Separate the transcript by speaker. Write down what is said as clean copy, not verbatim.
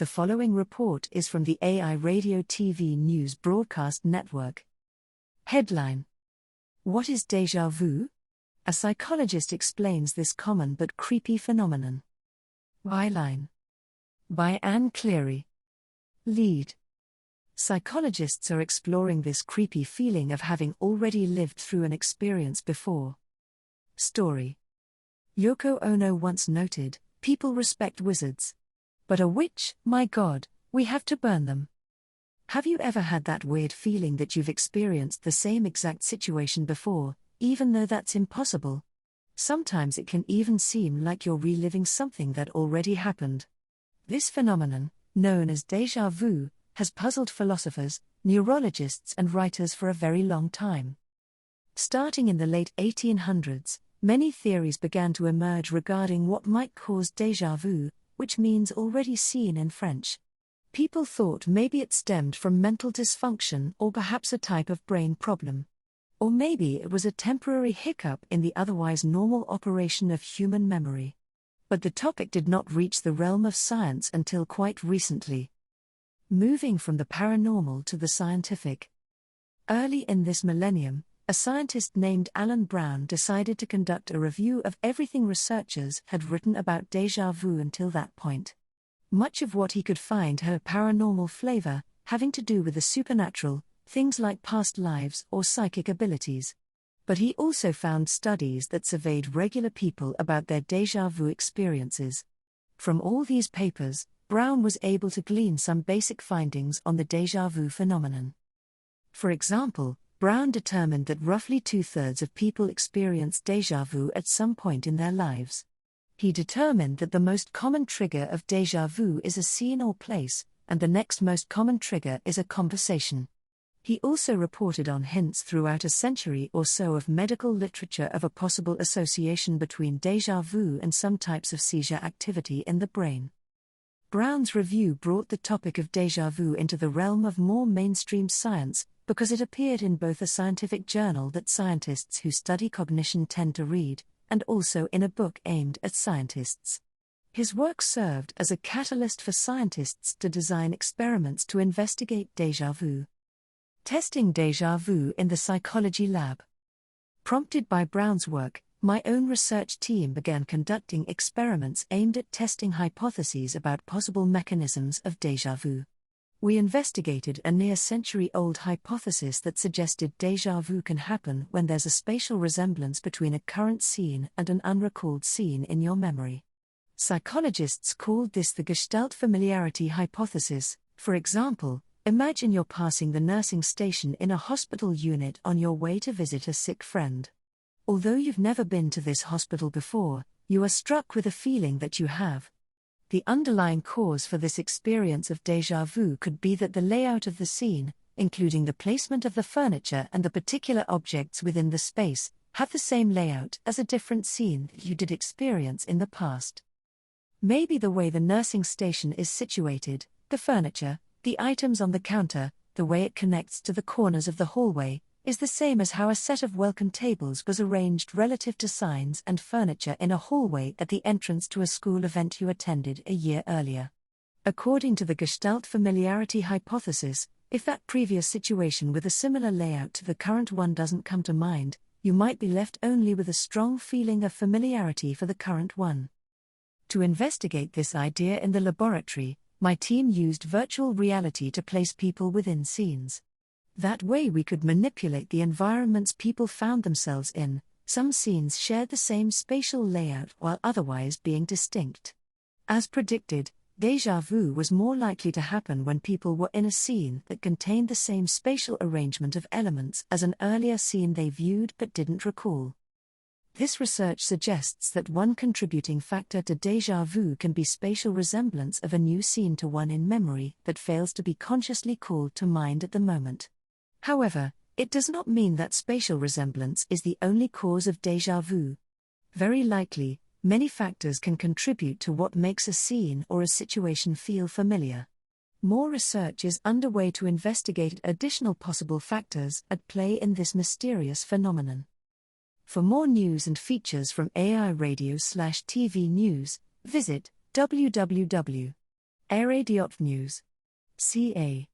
Speaker 1: The following report is from the AI Radio TV News Broadcast Network. Headline: What is déjà vu? A psychologist explains this common but creepy phenomenon. Byline by Anne Cleary. Lead: Psychologists are exploring this creepy feeling of having already lived through an experience before. Story: Yoko Ono once noted, "People respect wizards. But a witch, my God, we have to burn them." Have you ever had that weird feeling that you've experienced the same exact situation before, even though that's impossible? Sometimes it can even seem like you're reliving something that already happened. This phenomenon, known as déjà vu, has puzzled philosophers, neurologists and writers for a very long time. Starting in the late 1800s, many theories began to emerge regarding what might cause déjà vu, which means already seen in French. People thought maybe it stemmed from mental dysfunction or perhaps a type of brain problem. Or maybe it was a temporary hiccup in the otherwise normal operation of human memory. But the topic did not reach the realm of science until quite recently. Moving from the paranormal to the scientific. Early in this millennium, a scientist named Alan Brown decided to conduct a review of everything researchers had written about déjà vu until that point. Much of what he could find had a paranormal flavor, having to do with the supernatural, things like past lives or psychic abilities. But he also found studies that surveyed regular people about their déjà vu experiences. From all these papers, Brown was able to glean some basic findings on the déjà vu phenomenon. For example, Brown determined that roughly 2/3 of people experience déjà vu at some point in their lives. He determined that the most common trigger of déjà vu is a scene or place, and the next most common trigger is a conversation. He also reported on hints throughout a century or so of medical literature of a possible association between déjà vu and some types of seizure activity in the brain. Brown's review brought the topic of déjà vu into the realm of more mainstream science, because it appeared in both a scientific journal that scientists who study cognition tend to read, and also in a book aimed at scientists. His work served as a catalyst for scientists to design experiments to investigate déjà vu. Testing déjà vu in the psychology lab. Prompted by Brown's work, my own research team began conducting experiments aimed at testing hypotheses about possible mechanisms of déjà vu. We investigated a near-century-old hypothesis that suggested déjà vu can happen when there's a spatial resemblance between a current scene and an unrecalled scene in your memory. Psychologists called this the Gestalt familiarity hypothesis. For example, imagine you're passing the nursing station in a hospital unit on your way to visit a sick friend. Although you've never been to this hospital before, you are struck with a feeling that you have. The underlying cause for this experience of déjà vu could be that the layout of the scene, including the placement of the furniture and the particular objects within the space, have the same layout as a different scene that you did experience in the past. Maybe the way the nursing station is situated, the furniture, the items on the counter, the way it connects to the corners of the hallway, is the same as how a set of welcome tables was arranged relative to signs and furniture in a hallway at the entrance to a school event you attended a year earlier. According to the Gestalt familiarity hypothesis, if that previous situation with a similar layout to the current one doesn't come to mind, you might be left only with a strong feeling of familiarity for the current one. To investigate this idea in the laboratory, my team used virtual reality to place people within scenes. That way we could manipulate the environments people found themselves in. Some scenes shared the same spatial layout while otherwise being distinct. As predicted, déjà vu was more likely to happen when people were in a scene that contained the same spatial arrangement of elements as an earlier scene they viewed but didn't recall. This research suggests that one contributing factor to déjà vu can be spatial resemblance of a new scene to one in memory that fails to be consciously called to mind at the moment. However, it does not mean that spatial resemblance is the only cause of déjà vu. Very likely, many factors can contribute to what makes a scene or a situation feel familiar. More research is underway to investigate additional possible factors at play in this mysterious phenomenon. For more news and features from AI Radio/TV News, visit www.ai-radio.tv. Radio News. CA.